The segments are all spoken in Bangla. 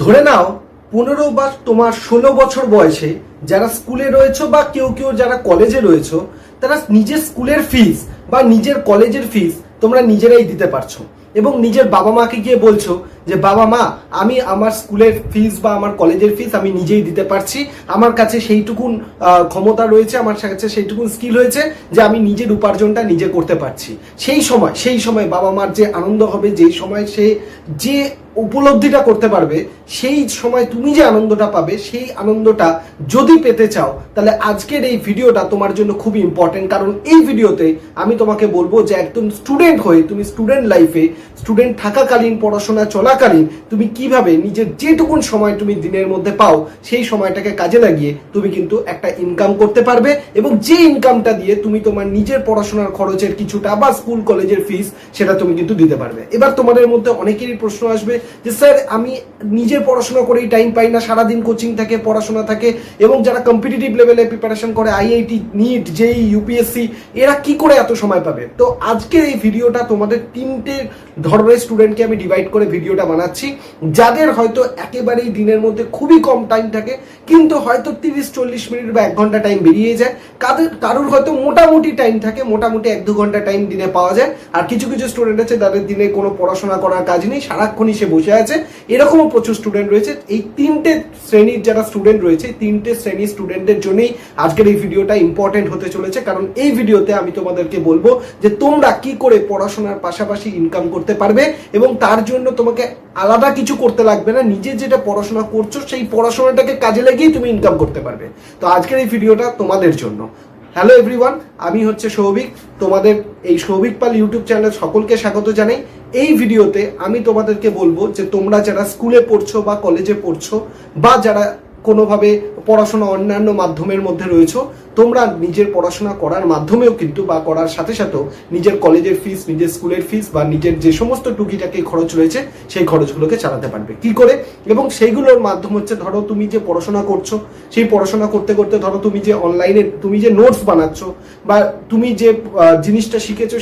ধরে নাও 15 বা তোমার 16 বছর বয়সে যারা স্কুলে রয়েছে বা কেউ কেউ যারা কলেজে রয়েছে, তারা নিজের স্কুলের ফিস বা নিজের কলেজের ফিস তোমরা নিজেরাই দিতে পারছো এবং নিজের বাবা মাকে গিয়ে বলছো যে বাবা মা, আমি আমার স্কুলের ফিস বা আমার কলেজের ফিস আমি নিজেই দিতে পারছি, আমার কাছে সেইটুকুন ক্ষমতা রয়েছে, আমার কাছে সেইটুকুন স্কিল হয়েছে যে আমি নিজের উপার্জনটা নিজে করতে পারছি। সেই সময় বাবা মার যে আনন্দ হবে, যেই সময় সে যে উপলব্ধিটা করতে পারবে, সেই সময় তুমি যে আনন্দটা পাবে, সেই আনন্দটা যদি পেতে চাও তাহলে আজকের এই ভিডিওটা তোমার জন্য খুবই ইম্পর্টেন্ট। কারণ এই ভিডিওতে আমি তোমাকে বলবো যে একদম স্টুডেন্ট হয়ে তুমি স্টুডেন্ট লাইফে, স্টুডেন্ট থাকাকালীন, পড়াশোনা চলাকালীন তুমি কিভাবে নিজের যেটুকুন সময় তুমি দিনের মধ্যে পাও সেই সময়টাকে কাজে লাগিয়ে তুমি কিন্তু একটা ইনকাম করতে পারবে এবং যে ইনকামটা দিয়ে তুমি তোমার নিজের পড়াশোনার খরচের কিছুটা বা স্কুল কলেজের ফিস সেটা তুমি কিন্তু দিতে পারবে। এবার তোমাদের মধ্যে অনেকেরই প্রশ্ন আসবে যে স্যার, আমি নিজের পড়াশোনা করেই টাইম পাই না, সারাদিন কোচিং থাকে, পড়াশোনা থাকে, এবং যারা কম্পিটিটিভ লেভেলে প্রিপারেশন করে, আইআইটি, নিট, জেই, ইউপিএসসি, এরা কি করে এত সময় পাবে? তো আজকের এই ভিডিওটা তোমাদের তিনটে ধরনের স্টুডেন্টকে আমি ডিভাইড করে ভিডিওটা বানাচ্ছি, যাদের হয়তো একেবারেই দিনের মধ্যে খুবই কম টাইম থাকে, কিন্তু হয়তো 30-40 মিনিট বা 1 ঘন্টা টাইম বেরিয়ে যায়। কারোর হয়তো মোটামুটি টাইম থাকে, মোটামুটি 1-2 ঘন্টা টাইম দিনে পাওয়া যায়। আর কিছু কিছু স্টুডেন্ট আছে যাদের দিনে কোনো পড়াশোনা করার কাজ নেই, সারাক্ষণই সে বসে আছে, এরকমও প্রচুর স্টুডেন্ট রয়েছে। এই তিনটে শ্রেণীর যারা স্টুডেন্ট রয়েছে, তিনটে শ্রেণীর স্টুডেন্টের জন্যই আজকের এই ভিডিওটা ইম্পর্টেন্ট হতে চলেছে। কারণ এই ভিডিওতে আমি তোমাদেরকে বলবো যে তোমরা কি করে পড়াশোনার পাশাপাশি ইনকাম করতে পারবে, এবং তার জন্য তোমাকে আলাদা কিছু করতে লাগবে না, নিজে যেটা পড়াশোনা করছো সেই পড়াশোনাটাকে কাজে লাগিয়ে তুমি ইনকাম করতে পারবে। তো আজকের এই ভিডিওটা তোমাদের জন্য। হ্যালো এভরিওয়ান, আমি হচ্ছে সৌভিক, তোমাদের এই সৌভিক পাল ইউটিউব চ্যানেলে সকলকে স্বাগত জানাই। এই ভিডিওতে আমি তোমাদেরকে বলবো যে তোমরা যারা স্কুলে পড়ছো বা কলেজে পড়ছো বা যারা কোনোভাবে পড়াশোনা অন্যান্য মাধ্যমের মধ্যে রয়েছো, তোমরা নিজের পড়াশোনা করার মাধ্যমেও কিন্তু বা করার সাথে সাথেও নিজের কলেজের ফিস, নিজের স্কুলের ফিস বা নিজের যে সমস্ত টুকিটাকি খরচ রয়েছে সেই খরচগুলোকে চালাতে পারবে। কি করে? এবং সেইগুলোর মাধ্যম হচ্ছে, ধরো তুমি যে পড়াশোনা করছো, সেই পড়াশোনা করতে করতে ধরো তুমি যে অনলাইনে তুমি যে নোটস বানাচ্ছ বা তুমি যে জিনিসটা শিখেছো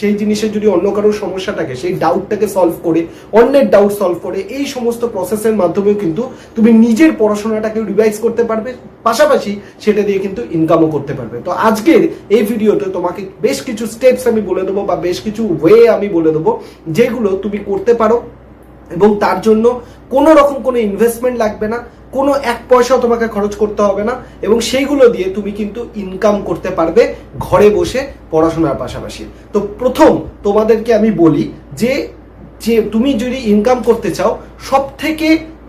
সেই জিনিসের যদি অন্য কারোর সমস্যা থাকে, সেই ডাউটটাকে সলভ করে, অন্যের ডাউট সলভ করে, এই সমস্ত প্রসেসের মাধ্যমেও কিন্তু তুমি নিজের পড়াশোনাটাকে রিভাইজ করতে পারবে, পাশাপাশি সেটা দিয়ে কিন্তু ইনকামও করতে পারবে। তো আজকের এই ভিডিওতে তোমাকে বেশ কিছু স্টেপস আমি বলে দেবো বা বেশ কিছু ওয়ে আমি বলে দেবো যেগুলো তুমি করতে পারো, এবং তার জন্য কোনো রকম কোনো ইনভেস্টমেন্ট লাগবে না, কোনো 1 পয়সাও তোমাকে খরচ করতে হবে না, এবং সেইগুলো দিয়ে তুমি কিন্তু ইনকাম করতে পারবে ঘরে বসে পড়াশোনার পাশাপাশি। তো প্রথম তোমাদেরকে আমি বলি যে তুমি যদি ইনকাম করতে চাও, সব থেকে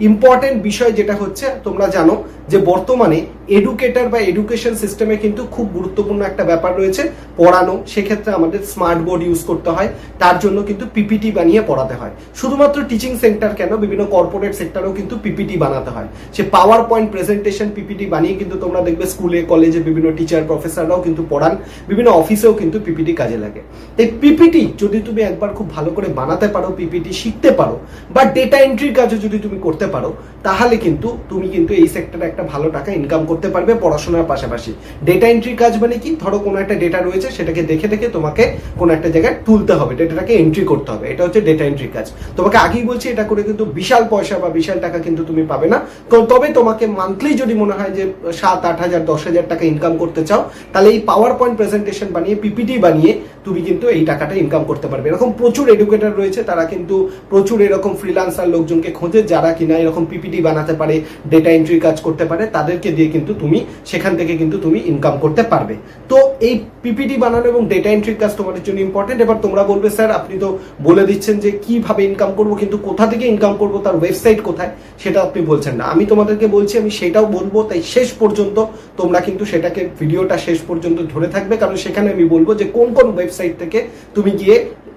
ইম্পর্টেন্ট বিষয় যেটা হচ্ছে, তোমরা জানো যে বর্তমানে এডুকেটর বা এডুকেশন সিস্টেমে কিন্তু খুব গুরুত্বপূর্ণ একটা ব্যাপার রয়েছে পড়ানো। সেক্ষেত্রে আমাদের স্মার্ট বোর্ড ইউজ করতে হয়, তার জন্য কিন্তু পিপিটি বানিয়ে পড়াতে হয়। শুধুমাত্র টিচিং সেন্টার কেন, বিভিন্ন কর্পোরেট সেক্টরেও কিন্তু পিপিটি বানাতে হয়। সে পাওয়ার পয়েন্ট প্রেজেন্টেশন পিপিটি বানিয়ে কিন্তু তোমরা দেখবে স্কুলে কলেজে বিভিন্ন টিচার প্রফেসররাও কিন্তু পড়ান, বিভিন্ন অফিসেও কিন্তু পিপিটি কাজে লাগে। এই পিপিটি যদি তুমি একবার খুব ভালো করে বানাতে পারো, পিপিটি শিখতে পারো, বা ডেটা এন্ট্রির কাজও যদি তুমি করতে পারো, তাহলে কিন্তু তুমি কিন্তু এই সেক্টরে একটা ভালো টাকা ইনকাম করতে পারবে পড়াশোনার পাশাপাশি। ডেটা এন্ট্রি কাজ মানে কি? ধরো কোনো একটা ডেটা রয়েছে, সেটাকে দেখে দেখে তোমাকে কোনো একটা জায়গায় তুলতে হবে, ডেটাটাকে এন্ট্রি করতে হবে, এটা হচ্ছে ডেটা এন্ট্রি কাজ। তোমাকে আগেই বলছি, এটা করে কিন্তু বিশাল পয়সা বা বিশাল টাকা কিন্তু তুমি পাবে না। তবে তোমাকে মান্থলি যদি মনে হয় যে 7-8 হাজার 10 হাজার টাকা ইনকাম করতে চাও, তাহলে এই পাওয়ার পয়েন্ট প্রেজেন্টেশন বানিয়ে, পিপিটি বানিয়ে তুমি কিন্তু এই টাকাটা ইনকাম করতে পারবে। এরকম প্রচুর এডুকেটর রয়েছে, তারা কিন্তু প্রচুর এরকম ফ্রিল্যান্সার লোকজনকে খোঁজে যারা কিনা এরকম পিপিটি বানাতে পারে, ডেটা এন্ট্রি কাজ করতে পারে, তাদেরকে দিয়ে কিন্তু তুমি সেখান থেকে কিন্তু তুমি ইনকাম করতে পারবে। তো এই পিপিটি বানানো এবং ডেটা এন্ট্রির কাজ তোমাদের জন্য ইম্পর্টেন্ট। এবার তোমরা বলবে স্যার, আপনি তো বলে দিচ্ছেন যে কিভাবে ইনকাম করবো, কিন্তু কোথা থেকে ইনকাম করবো, তার ওয়েবসাইট কোথায়, সেটা আপনি বলছেন না। আমি তোমাদেরকে বলছি, আমি সেটাও বলবো, তাই শেষ পর্যন্ত তোমরা কিন্তু সেটাকে, ভিডিওটা শেষ পর্যন্ত ধরে থাকবে, কারণ সেখানে আমি বলবো যে কোন কোন ওয়েবসাইট থেকে তুমি গিয়ে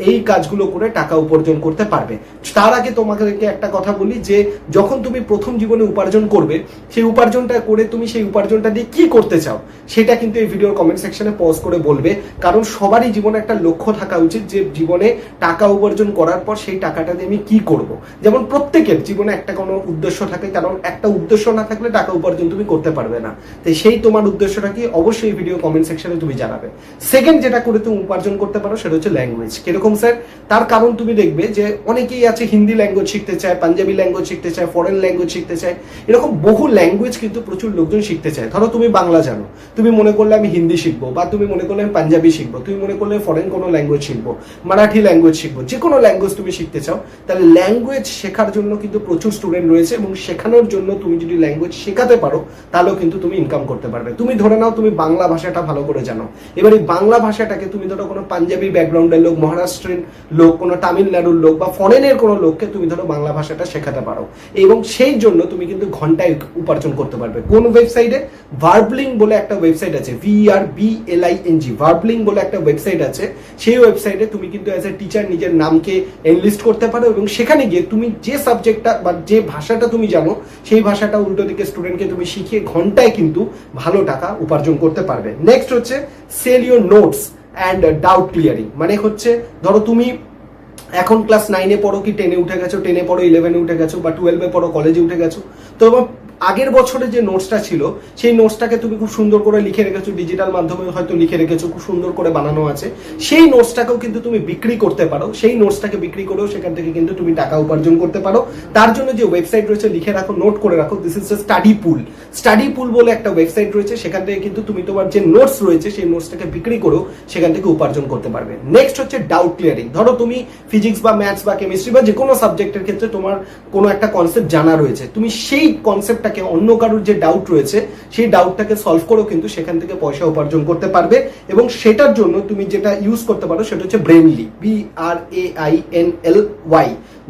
এই কাজগুলো করে টাকা উপার্জন করতে পারবে। তার আগে তোমাদেরকে একটা কথা বলি যে যখন তুমি প্রথম জীবনে উপার্জন করবে, সেই উপার্জনটা করে তুমি সেই উপার্জনটা দিয়ে কি করতে চাও সেটা কিন্তু এই ভিডিওর কমেন্ট সেকশনে পজ করে বলবে, কারণ সবারই জীবনে একটা লক্ষ্য থাকা উচিত যে জীবনে টাকা উপার্জন করার পর সেই টাকাটা দিয়ে আমি কি করব। যেমন প্রত্যেকের জীবনে একটা কোনো উদ্দেশ্য থাকে, কারণ একটা উদ্দেশ্য না থাকলে টাকা উপার্জন তুমি করতে পারবে না। তাই সেই তোমার উদ্দেশ্যটা কি অবশ্যই ভিডিও কমেন্ট সেকশনে তুমি জানাবে। সেকেন্ড যেটা করে তুমি উপার্জন করতে পারো সেটা হচ্ছে ল্যাঙ্গুয়েজ। কিরকম স্যার? তার কারণ তুমি দেখবে যে অনেকেই আছে হিন্দি ল্যাঙ্গুয়েজ শিখতে চায়, পাঞ্জাবি ল্যাঙ্গুয়েজ শিখতে চায়, ফরেন ল্যাঙ্গুয়েজ শিখতে চায়, এরকম বহু ল্যাঙ্গুয়েজ কিন্তু প্রচুর লোকজন শিখতে চায়। ধরো তুমি বাংলা জানো, তুমি মনে করলে আমি হিন্দি শিখবো, বা তুমি মনে করলে আমি পাঞ্জাবি শিখবো, তুমি মনে করলে ফরেন কোনো ল্যাঙ্গুয়েজ শিখবো, মারাঠি ল্যাঙ্গুয়েজ শিখবো, যে কোনো ল্যাঙ্গুয়েজ তুমি শিখতে চাও, তাহলে ল্যাঙ্গুয়েজ শেখার জন্য কিন্তু প্রচুর স্টুডেন্ট রয়েছে, এবং শেখানোর জন্য তুমি যদি ল্যাঙ্গুয়েজ শেখাতে পারো তাহলেও কিন্তু তুমি ইনকাম করতে পারবে। তুমি ধরে নাও তুমি বাংলা ভাষাটা ভালো করে জানো, এবার এই বাংলা ভাষাটাকে তুমি ধরো কোনো পাঞ্জাবি ব্যাকগ্রাউন্ডের লোক, মহারাষ্ট্রের লোক, কোনো তামিলনাড়ুর লোক বা ফরেনের কোনো লোককে তুমি ধরো বাংলা ভাষাটা শেখাতে পারো, এবং সেই জন্য তুমি কিন্তু ঘন্টায় উপার্জন করতে পারবে। কোন ওয়েবসাইটে? ভার্বলিং বলে একটা ওয়েবসাইট আছে, VERBLING, ভার্বলিং বলে একটা ওয়েবসাইট আছে। সেই ওয়েবসাইটে তুমি কিন্তু অ্যাজ এ টিচার নিজের নামকে এনলিস্ট করতে পারো, এবং সেখানে গিয়ে তুমি যে সাবজেক্টটা বা যে ভাষাটা তুমি জানো সেই ভাষাটা উল্টো দিকে স্টুডেন্টকে তুমি শিখিয়ে ঘন্টায় কিন্তু ভালো টাকা উপার্জন করতে পারবে। নেক্সট হচ্ছে sell your notes and doubt clearing. মানে হচ্ছে ধরো তুমি এখন ক্লাস 9-এ পড়ো কি 10-এ উঠে গেছো, 10-এ পড়ো, 11-এ উঠে গেছো, বা 12-এ পড়ো, কলেজে উঠে গেছো, তো আগের বছরে যে নোটসটা ছিল সেই নোটসটাকে তুমি খুব সুন্দর করে লিখে রেখেছো, ডিজিটাল মাধ্যমে হয়তো লিখে রেখেছো, খুব সুন্দর করে বানানো আছে, সেই নোটসটাকেও কিন্তু তুমি বিক্রি করতে পারো। সেই নোটসটাকে বিক্রি করেও সেখান থেকে কিন্তু তুমি টাকা উপার্জন করতে পারো। তার জন্য যে ওয়েবসাইট রয়েছে লিখে রাখো, নোট করে রাখো, this is study pool. Study pool বলে একটা ওয়েবসাইট রয়েছে, সেখান থেকে কিন্তু তুমি তোমার যে নোটস রয়েছে সেই নোটসটাকে বিক্রি করেও সেখান থেকে উপার্জন করতে পারবে। নেক্সট হচ্ছে ডাউট ক্লিয়ারিং। ধরো তুমি ফিজিক্স বা ম্যাথস বা কেমিস্ট্রি বা যে কোনো সাবজেক্টের ক্ষেত্রে তোমার কোনো একটা কনসেপ্ট জানা রয়েছে, তুমি সেই কনসেপ্টটাকে অন্য কারোর যে ডাউট রয়েছে সেই ডাউটটাকে সলভ করেও কিন্তু সেখান থেকে পয়সা উপার্জন করতে পারবে। এবং সেটার জন্য তুমি যেটা ইউজ করতে পারো সেটা হচ্ছে ব্রেনলি, BRAINLY,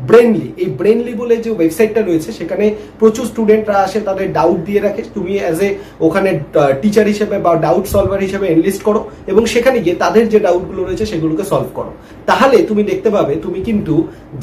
ব্রেনলি। এই ব্রেনলি বলে যে ওয়েবসাইটটা রয়েছে সেখানে প্রচুর স্টুডেন্টরা আসে, তাদের ডাউট দিয়ে রাখে, তুমি অ্যাজ এ ওখানে টিচার হিসেবে বা ডাউট সলভার হিসেবে এনলিস্ট করো, এবং সেখানে গিয়ে তাদের যে ডাউটগুলো রয়েছে সেগুলোকে সলভ করো। তাহলে তুমি দেখতে পাবে তুমি কিন্তু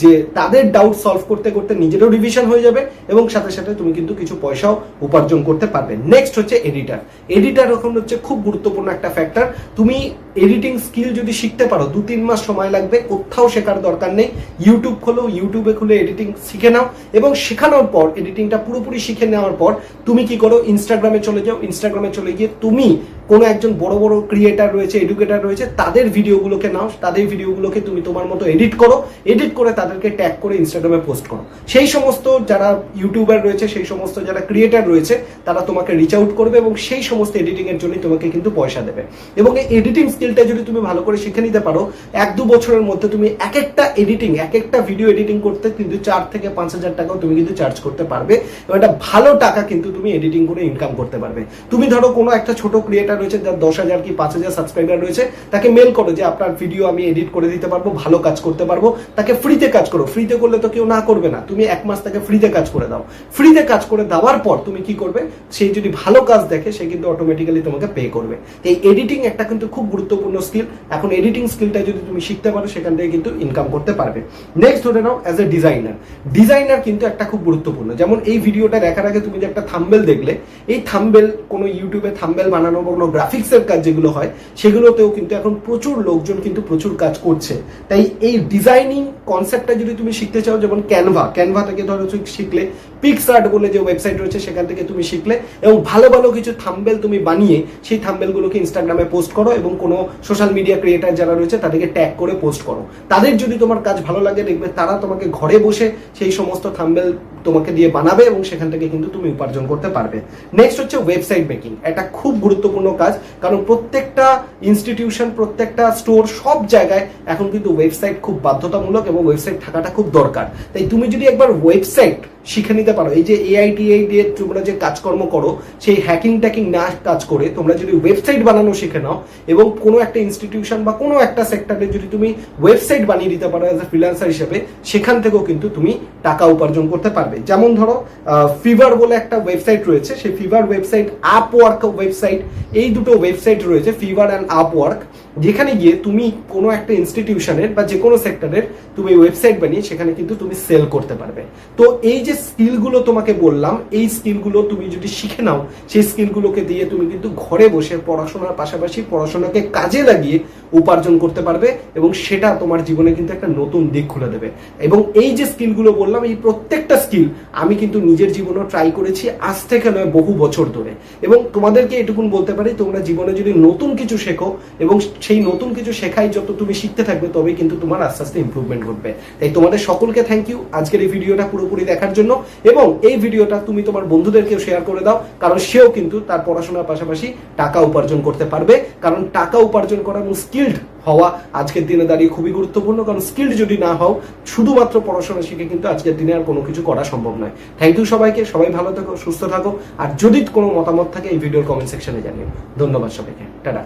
যে তাদের ডাউট সলভ করতে করতে নিজেরও রিভিশন হয়ে যাবে, এবং সাথে সাথে তুমি কিন্তু কিছু পয়সাও উপার্জন করতে পারবে। নেক্সট হচ্ছে এডিটার। এডিটার এখন হচ্ছে খুব গুরুত্বপূর্ণ একটা ফ্যাক্টর। তুমি এডিটিং স্কিল যদি শিখতে পারো 2-3 মাস সময় লাগবে, কোথাও শেখার দরকার নেই। ইউটিউব খোলো, ইউটিউবে খুলে এডিটিং শিখে নাও, এবং শেখানোর পর এডিটিংটা পুরোপুরি শিখে নেওয়ার পর তুমি কি করো, ইনস্টাগ্রামে চলে যাও। ইনস্টাগ্রামে চলে গিয়ে তুমি কোনো একজন বড় বড় ক্রিয়েটার রয়েছে, এডুকেটার রয়েছে, তাদের ভিডিওগুলোকে নাও, তাদের ভিডিওগুলোকে তুমি তোমার মতো এডিট করো, এডিট করে তাদেরকে ট্যাগ করে ইনস্টাগ্রামে পোস্ট করো। সেই সমস্ত যারা ইউটিউবার রয়েছে, সেই সমস্ত যারা ক্রিয়েটার রয়েছে, তারা তোমাকে রিচ আউট করবে, এবং সেই সমস্ত এডিটিং এর জন্য তোমাকে কিন্তু পয়সা দেবে। এবং এই এডিটিং স্কিলটা যদি তুমি ভালো করে শিখে নিতে পারো, 1-2 বছরের মধ্যে তুমি এক একটা ভিডিও এডিটিং করতে কিন্তু 4 থেকে 5 হাজার টাকাও তুমি কিন্তু চার্জ করতে পারবে, এবং একটা ভালো টাকা কিন্তু তুমি এডিটিং করে ইনকাম করতে পারবে। তুমি ধরো কোনো একটা ছোট ক্রিয়েটার রয়েছে যার 10,000 কি 5,000 সাবস্ক্রাইবার রয়েছে, তাকে মেল করো যে আপনার ভিডিও আমি এডিট করে দিতে পারবো, ভালো কাজ করতে পারবো, তাকে ফ্রিতে কাজ করো। ফ্রিতে করলে তো কেউ না করবে না, তুমি 1 মাস তাকে ফ্রিতে কাজ করে দাও। ফ্রিতে কাজ করে দেওয়ার পর তুমি কি করবে, সেই যদি ভালো কাজ দেখে সে কিন্তু অটোমেটিক্যালি তোমাকে পে করবে। এই এডিটিং একটা কিন্তু খুব গুরুত্বপূর্ণ স্কিল। এখন এডিটিং স্কিলটা যদি তুমি শিখতে পারো সেখান থেকে কিন্তু ইনকাম করতে পারবে। নেক্সট ধরে নাও অ্যাজ এ ডিজাইনার। ডিজাইনার কিন্তু একটা খুব গুরুত্বপূর্ণ। যেমন এই ভিডিওটা দেখার আগে তুমি যে একটা থাম্বনেল দেখলে, এই থাম্বনেল কোনো ইউটিউবে থাম্বনেল বানানো বা কোনো গ্রাফিক্সের কাজ যেগুলো হয় সেগুলোতেও কিন্তু এখন প্রচুর লোকজন কিন্তু প্রচুর কাজ করছে। তাই এই ডিজাইনিং কনসেপ্টটা যদি তুমি শিখতে চাও, যেমন ক্যানভা থেকে ধরো শিখলে, পিক্সআর্ট বলে যে ওয়েবসাইট রয়েছে সেখান থেকে তুমি শিখলে, এবং ভালো ভালো কিছু থাম্বনেল তুমি বানিয়ে সেই থাম্বনেলগুলোকে ইনস্টাগ্রামে পোস্ট করো, এবং কোনো সোশ্যাল মিডিয়া ক্রিয়েটার যারা রয়েছে তাদেরকে ট্যাগ করে পোস্ট করো। তাদের যদি তোমার কাজ ভালো লাগে, দেখবে তারা তোমাকে ঘরে বসে সেই সমস্ত থাম্বনেল তোমাকে দিয়ে বানাবে, এবং সেখান থেকে কিন্তু তুমি উপার্জন করতে পারবে। নেক্সট হচ্ছে ওয়েবসাইট মেকিং। এটা খুব গুরুত্বপূর্ণ কাজ, কারণ প্রত্যেকটা ইনস্টিটিউশন, প্রত্যেকটা স্টোর, সব জায়গায় এখন কিন্তু ওয়েবসাইট খুব বাধ্যতামূলক, এবং ওয়েবসাইট থাকাটা খুব দরকার। তাই তুমি যদি একবার ওয়েবসাইট শিখে নিতে পারো, এই যে AI/TI দিয়ে তোমরা যে কাজকর্ম করো, সেই হ্যাকিং ট্যাকিং না কাজ করে তোমরা যদি ওয়েবসাইট বানানো শিখে নাও, এবং কোনো একটা ইনস্টিটিউশন বা কোনো একটা সেক্টরে যদি তুমি ওয়েবসাইট বানিয়ে দিতে পারো অ্যাজ এ ফ্রিল্যান্সার হিসেবে, সেখান থেকেও কিন্তু তুমি টাকা উপার্জন করতে পারবে। যেমন ধরো ফিভার বলে একটা ওয়েবসাইট রয়েছে, সেই ফিভার ওয়েবসাইট, আপওয়ার্ক ওয়েবসাইট, এই দুটো ওয়েবসাইট রয়েছে, ফিভার অ্যান্ড আপওয়ার্ক, যেখানে গিয়ে তুমি কোনো একটা ইনস্টিটিউশনের বা যে কোনো সেক্টরের তুমি ওয়েবসাইট বানিয়ে সেখানে কিন্তু তুমি সেল করতে পারবে। তো এই যে স্কিলগুলো তোমাকে বললাম, এই স্কিলগুলো তুমি যদি শিখে নাও, সেই স্কিলগুলোকে দিয়ে তুমি কিন্তু ঘরে বসে পড়াশোনার পাশাপাশি পড়াশোনাকে কাজে লাগিয়ে উপার্জন করতে পারবে, এবং সেটা তোমার জীবনে কিন্তু একটা নতুন দিক খুলে দেবে। এবং এই যে স্কিলগুলো বললাম, এই প্রত্যেকটা স্কিল আমি কিন্তু নিজের জীবনেও ট্রাই করেছি, আজ থেকে নয় বহু বছর ধরে। এবং তোমাদেরকে এটুকুন বলতে পারি, তোমরা জীবনে যদি নতুন কিছু শেখো এবং সেই নতুন কিছু শেখাই যত তুমি শিখতে থাকবে, তবেই কিন্তু তোমার আস্তে আস্তে ইমপ্রুভমেন্ট ঘটবে। তাই তোমাদের সকলকে থ্যাংক ইউ আজকের এই ভিডিওটা পুরোপুরি দেখার জন্য, এবং এই ভিডিওটা তুমি তোমার বন্ধুদেরকেও শেয়ার করে দাও, কারণ সেও কিন্তু তার পড়াশোনার পাশাপাশি টাকা উপার্জন করতে পারবে। কারণ টাকা উপার্জন করা এবং স্কিলড হওয়া আজকের দিনে দাঁড়িয়ে খুবই গুরুত্বপূর্ণ। কারণ স্কিলড যদি না হও, শুধুমাত্র পড়াশোনা শিখে কিন্তু আজকের দিনে আর কোনো কিছু করা সম্ভব নয়। থ্যাংক ইউ সবাইকে, সবাই ভালো থাকো, সুস্থ থাকো, আর যদি কোনো মতামত থাকে এই ভিডিওর কমেন্ট সেকশনে জানিও। ধন্যবাদ সবাইকে, টাটা।